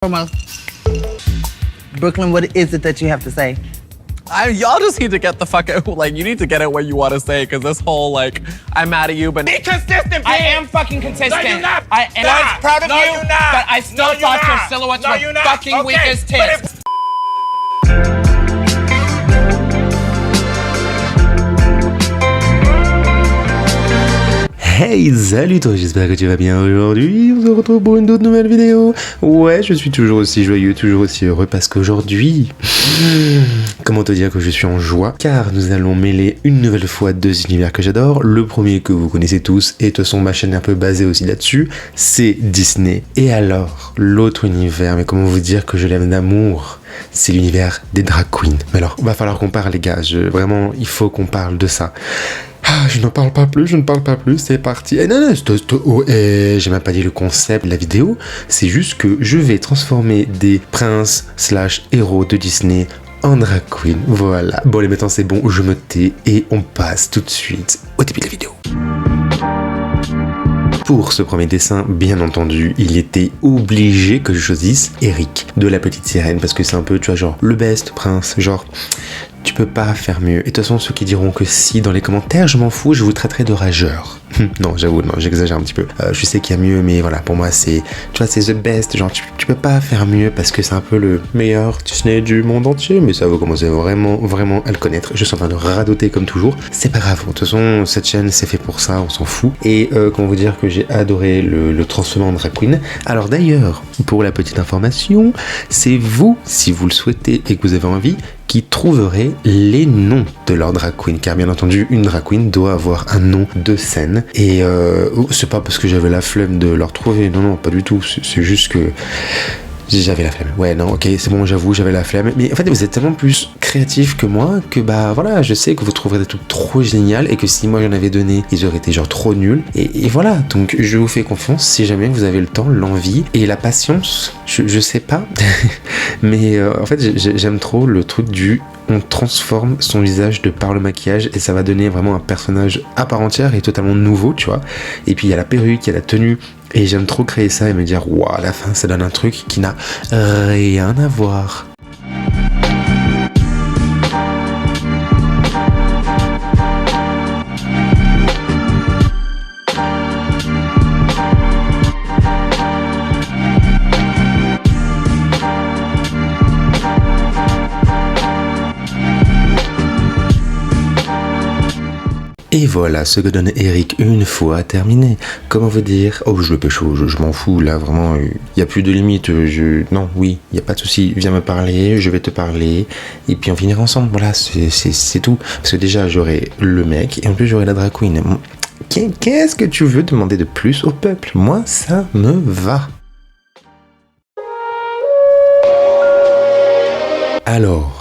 Foremost, Brooklyn, what is it that you have to say? Y'all just need to get the fuck out. Like, you need to get it what you want to say, because this whole, like, I'm mad at you, but... Be consistent, I am fucking consistent. No, you're not. I was proud of No, you, you're not. but I still No, you're thought your not. silhouettes No, were you're not. fucking weak Okay, as but tits. Hey, salut toi, j'espère que tu vas bien aujourd'hui. On se retrouve pour une toute nouvelle vidéo. Ouais, je suis toujours aussi joyeux, toujours aussi heureux parce qu'aujourd'hui, comment te dire que je suis en joie? Car nous allons mêler une nouvelle fois deux univers que j'adore. Le premier que vous connaissez tous, et de toute façon ma chaîne est un peu basée aussi là-dessus, c'est Disney. Et alors, l'autre univers, mais comment vous dire que je l'aime d'amour? C'est l'univers des drag queens. Mais alors, va falloir qu'on parle les gars, vraiment, il faut qu'on parle de ça. Ah, je ne parle pas plus, c'est parti. Eh, non, j'ai même pas dit le concept de la vidéo. C'est juste que je vais transformer des princes / héros de Disney en drag queen. Voilà. Bon, les mettants, c'est bon, je me tais et on passe tout de suite au début de la vidéo. Pour ce premier dessin, bien entendu, il était obligé que je choisisse Eric de La Petite Sirène parce que c'est un peu, tu vois, genre le best prince, genre tu peux pas faire mieux. Et de toute façon, ceux qui diront que si dans les commentaires, je m'en fous, je vous traiterai de rageur. Non, j'avoue, non, j'exagère un petit peu. Je sais qu'il y a mieux, mais voilà, pour moi, c'est, tu vois, c'est the best. Genre, tu peux pas faire mieux parce que c'est un peu le meilleur Disney du monde entier. Mais ça, vous commencez vraiment à le connaître. Je suis en train de radoter comme toujours. C'est pas grave. De toute façon, cette chaîne, c'est fait pour ça, on s'en fout. Et comment vous dire que j'ai adoré le transformer en drag queen. Alors d'ailleurs, pour la petite information, c'est vous, si vous le souhaitez et que vous avez envie, qui trouverez les noms de leur drag queen, car bien entendu une drag queen doit avoir un nom de scène, et c'est pas parce que j'avais la flemme de leur trouver, non, pas du tout, c'est juste que j'avais la flemme. Ouais, non, ok, c'est bon, j'avoue, j'avais la flemme. Mais en fait, vous êtes tellement plus créatifs que moi que bah voilà, je sais que vous trouverez des trucs trop géniaux et que si moi j'en avais donné, ils auraient été genre trop nuls. Et voilà, donc je vous fais confiance si jamais vous avez le temps, l'envie et la patience. Je sais pas, mais en fait, j'aime trop le truc du on transforme son visage de par le maquillage et ça va donner vraiment un personnage à part entière et totalement nouveau, tu vois. Et puis il y a la perruque, il y a la tenue. Et j'aime trop créer ça et me dire, waouh, à la fin, ça donne un truc qui n'a rien à voir. Et voilà ce que donne Eric une fois terminé. Comment vous dire? Oh, je le pécho, je m'en fous, là, vraiment, il n'y a plus de limite. Non, oui, il n'y a pas de souci. Viens me parler, je vais te parler, et puis on finira ensemble. Voilà, c'est tout. Parce que déjà, j'aurai le mec, et en plus, j'aurai la drag queen. Qu'est-ce que tu veux demander de plus au peuple? Moi, ça me va. Alors,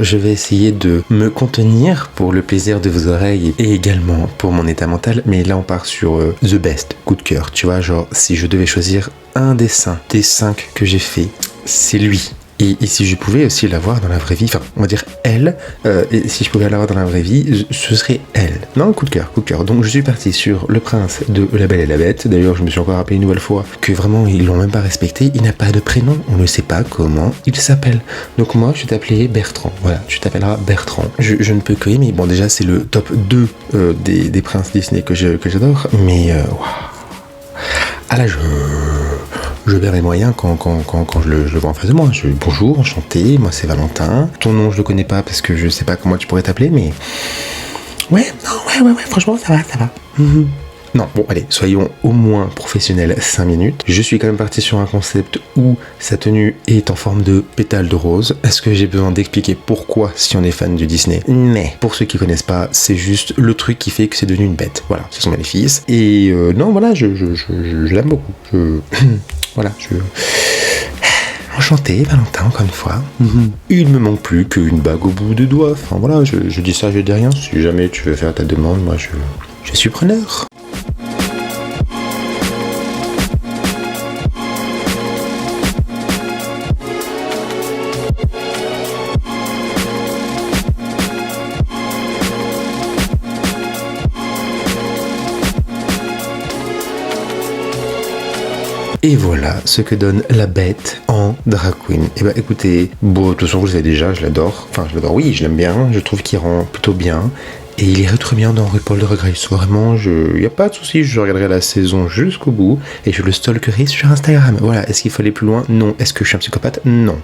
je vais essayer de me contenir pour le plaisir de vos oreilles et également pour mon état mental. Mais là, on part sur the best, coup de cœur. Tu vois, genre, si je devais choisir un dessin des 5 que j'ai fait, c'est lui. Et si je pouvais aussi l'avoir dans la vraie vie, enfin, on va dire elle, et si je pouvais l'avoir dans la vraie vie, ce serait elle. Non, coup de cœur. Donc je suis parti sur le prince de La Belle et la Bête. D'ailleurs, je me suis encore rappelé une nouvelle fois que vraiment, ils l'ont même pas respecté. Il n'a pas de prénom, on ne sait pas comment il s'appelle. Donc moi, je vais t'appeler Bertrand. Voilà, tu t'appelleras Bertrand. Je ne peux que aimer. Bon, déjà, c'est le top 2 des princes Disney que j'adore, mais waouh. Ah là, je perds mes moyens quand je le vois en face de moi. Bonjour, enchanté, moi c'est Valentin. Ton nom je le connais pas parce que je sais pas comment tu pourrais t'appeler, mais ouais, franchement ça va. Non, bon allez, soyons au moins professionnels 5 minutes. Je suis quand même parti sur un concept où sa tenue est en forme de pétale de rose. Est-ce que j'ai besoin d'expliquer pourquoi si on est fan de Disney? Mais pour ceux qui connaissent pas, c'est juste le truc qui fait que c'est devenu une bête. Voilà, c'est son maléfice. Et non, voilà, je l'aime beaucoup. Enchanté, Valentin, encore une fois. Il me manque plus qu'une bague au bout des doigts. Enfin voilà, je dis ça, je dis rien. Si jamais tu veux faire ta demande, moi je suis preneur. Et voilà ce que donne la bête en drag queen. Et bah écoutez, bon, de toute façon vous le savez déjà, je l'adore. Enfin je l'adore, oui je l'aime bien, je trouve qu'il rend plutôt bien. Et il irait très bien dans RuPaul Drag Race. Vraiment, y a pas de souci, je regarderai la saison jusqu'au bout et je le stalkerai sur Instagram. Voilà, est-ce qu'il faut aller plus loin? Non. Est-ce que je suis un psychopathe? Non.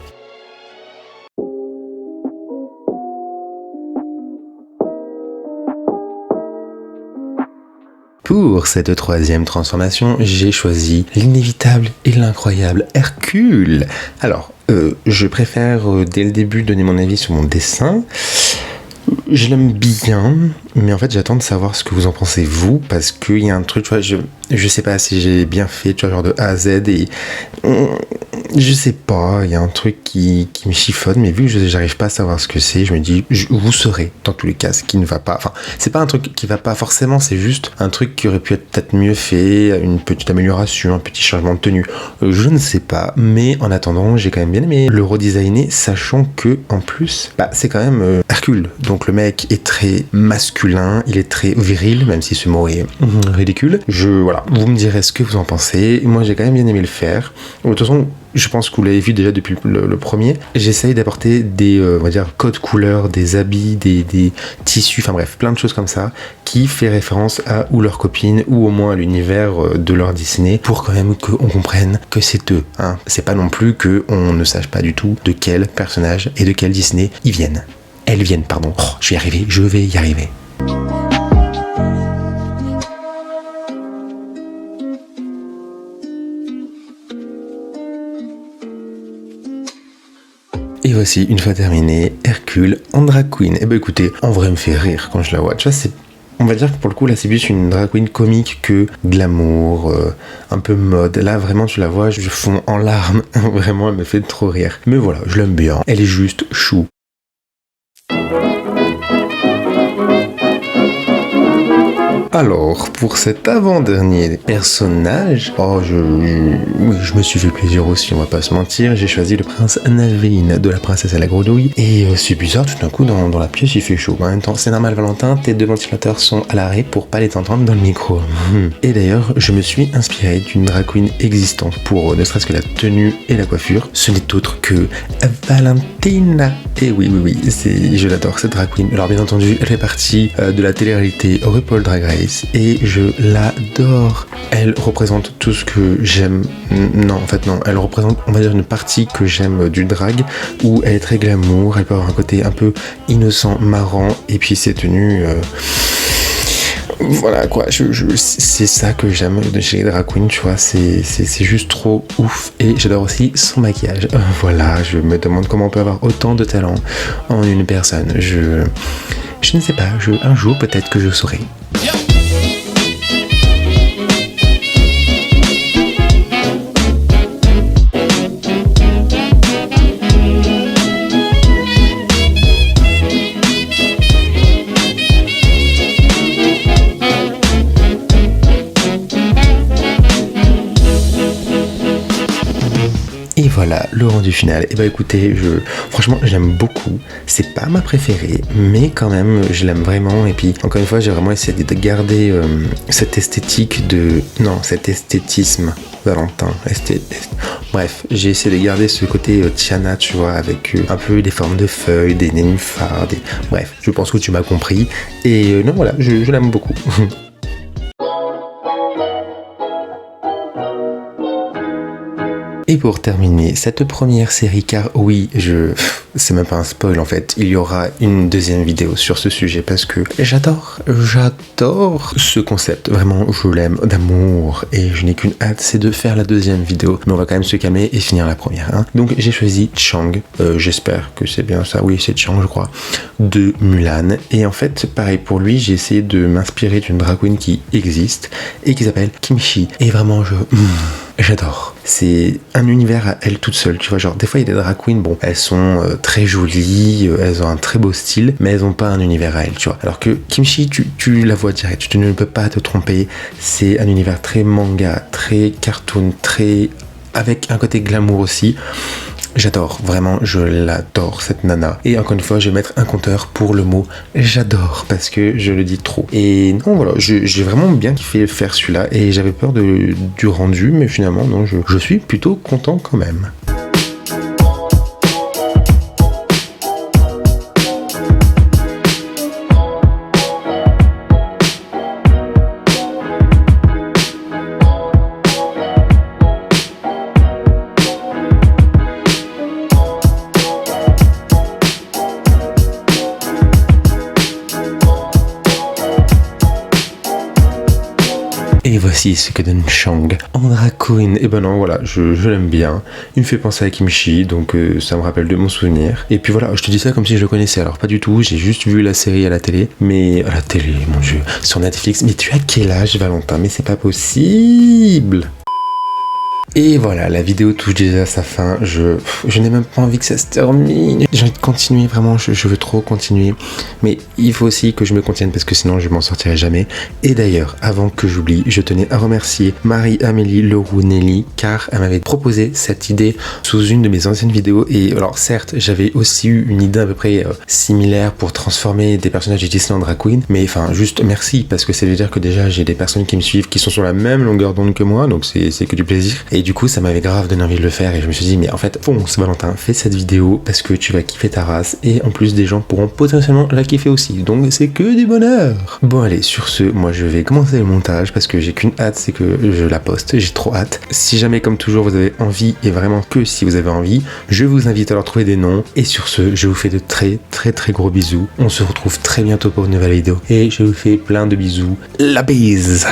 Pour cette troisième transformation, j'ai choisi l'inévitable et l'incroyable Hercule. Alors, je préfère dès le début donner mon avis sur mon dessin. Je l'aime bien, mais en fait j'attends de savoir ce que vous en pensez vous, parce qu'il y a un truc, tu vois, je sais pas si j'ai bien fait, tu vois, genre de A à Z, et je sais pas, il y a un truc qui me chiffonne, mais vu que j'arrive pas à savoir ce que c'est, je me dis, vous saurez dans tous les cas ce qui ne va pas. Enfin, c'est pas un truc qui va pas forcément, c'est juste un truc qui aurait pu être peut-être mieux fait, une petite amélioration, un petit changement de tenue, je ne sais pas, mais en attendant, j'ai quand même bien aimé le redesigner, sachant que en plus, bah c'est quand même Hercule, donc le mec est très masculin, il est très viril, même si ce mot est ridicule. Voilà, vous me direz ce que vous en pensez. Moi, j'ai quand même bien aimé le faire. De toute façon, je pense que vous l'avez vu déjà depuis le premier. J'essaye d'apporter des, on va dire, codes couleurs, des habits, des tissus, enfin bref, plein de choses comme ça, qui fait référence à ou leur copine, ou au moins à l'univers de leur Disney, pour quand même qu'on comprenne que c'est eux. Hein. C'est pas non plus qu'on ne sache pas du tout de quel personnage et de quel Disney ils viennent. Elles viennent, pardon. Oh, je vais y arriver. Et voici, une fois terminé, Hercule en drag queen. Et bah écoutez, en vrai, elle me fait rire quand je la vois. Tu vois, on va dire que pour le coup, là, c'est plus une drag queen comique que glamour, un peu mode. Là, vraiment, tu la vois, je fonds en larmes. Vraiment, elle me fait trop rire. Mais voilà, je l'aime bien. Elle est juste chou. Alors, pour cet avant-dernier personnage, je me suis fait plaisir aussi, on va pas se mentir, j'ai choisi le prince Naveen de La Princesse à la Grenouille, et c'est bizarre, tout d'un coup, dans la pièce, il fait chaud. En même temps, c'est normal, Valentin, tes deux ventilateurs sont à l'arrêt pour pas les t'entendre dans le micro. Et d'ailleurs, je me suis inspiré d'une drag queen existante pour ne serait-ce que la tenue et la coiffure. Ce n'est autre que Valentina. Et oui, je l'adore, cette drag queen. Alors bien entendu, elle fait partie de la télé-réalité RuPaul Drag Race, et je l'adore. Elle représente tout ce que j'aime. Non, en fait non, elle représente, on va dire, une partie que j'aime du drag, où elle est très glamour, elle peut avoir un côté un peu innocent, marrant, et puis ses tenues... Voilà quoi, c'est ça que j'aime chez les drag queens, tu vois, c'est juste trop ouf. Et j'adore aussi son maquillage. Voilà, je me demande comment on peut avoir autant de talent en une personne. Je ne sais pas, un jour peut-être que je saurai. Et voilà, le rendu final. Et bah écoutez, franchement, j'aime beaucoup. C'est pas ma préférée, mais quand même, je l'aime vraiment. Et puis, encore une fois, j'ai vraiment essayé de garder cette esthétique cet esthétisme, Valentin. Bref, j'ai essayé de garder ce côté Tiana, tu vois, avec un peu des formes de feuilles, des nénuphars, bref, je pense que tu m'as compris. Et non, voilà, je l'aime beaucoup. Et pour terminer cette première série, car oui, c'est même pas un spoil en fait, il y aura une deuxième vidéo sur ce sujet parce que j'adore ce concept, vraiment je l'aime d'amour et je n'ai qu'une hâte, c'est de faire la deuxième vidéo, mais on va quand même se calmer et finir la première. Hein. Donc j'ai choisi Chang, j'espère que c'est bien ça, oui c'est Chang je crois, de Mulan, et en fait pareil pour lui, j'ai essayé de m'inspirer d'une drag queen qui existe et qui s'appelle Kimchi, et vraiment j'adore. C'est un univers à elle toute seule, tu vois, genre des fois il y a des drag queens, bon, elles sont très jolies, elles ont un très beau style, mais elles ont pas un univers à elles, tu vois. Alors que Kimchi, tu la vois direct, tu ne peux pas te tromper, c'est un univers très manga, très cartoon, avec un côté glamour aussi. J'adore, vraiment, je l'adore cette nana. Et encore une fois, je vais mettre un compteur pour le mot j'adore parce que je le dis trop. Et non, voilà, j'ai vraiment bien kiffé faire celui-là et j'avais peur du rendu, mais finalement, non, je suis plutôt content quand même. Et voici ce que donne Shang en drag queen. Et ben non, voilà, je l'aime bien. Il me fait penser à Kimchi, donc ça me rappelle de mon souvenir. Et puis voilà, je te dis ça comme si je le connaissais. Alors pas du tout, j'ai juste vu la série à la télé. Mais à la télé, mon dieu, sur Netflix. Mais tu as quel âge, Valentin? Mais c'est pas possible. Et voilà, la vidéo touche déjà à sa fin, je n'ai même pas envie que ça se termine. J'ai envie de continuer, vraiment, je veux trop continuer. Mais il faut aussi que je me contienne parce que sinon je m'en sortirai jamais. Et d'ailleurs, avant que j'oublie, je tenais à remercier Marie-Amélie Leroux-Nelly car elle m'avait proposé cette idée sous une de mes anciennes vidéos. Et alors certes, j'avais aussi eu une idée à peu près similaire pour transformer des personnages de Disney en drag queen. Mais enfin, juste merci parce que ça veut dire que déjà j'ai des personnes qui me suivent qui sont sur la même longueur d'onde que moi. Donc c'est que du plaisir. Et du coup, ça m'avait grave donné envie de le faire et je me suis dit, mais en fait, fonce Valentin, fais cette vidéo parce que tu vas kiffer ta race et en plus des gens pourront potentiellement la kiffer aussi. Donc c'est que du bonheur. Bon allez, sur ce, moi je vais commencer le montage parce que j'ai qu'une hâte, c'est que je la poste. J'ai trop hâte. Si jamais, comme toujours, vous avez envie et vraiment que si vous avez envie, je vous invite à leur trouver des noms. Et sur ce, je vous fais de très gros bisous. On se retrouve très bientôt pour une nouvelle vidéo et je vous fais plein de bisous. La bise.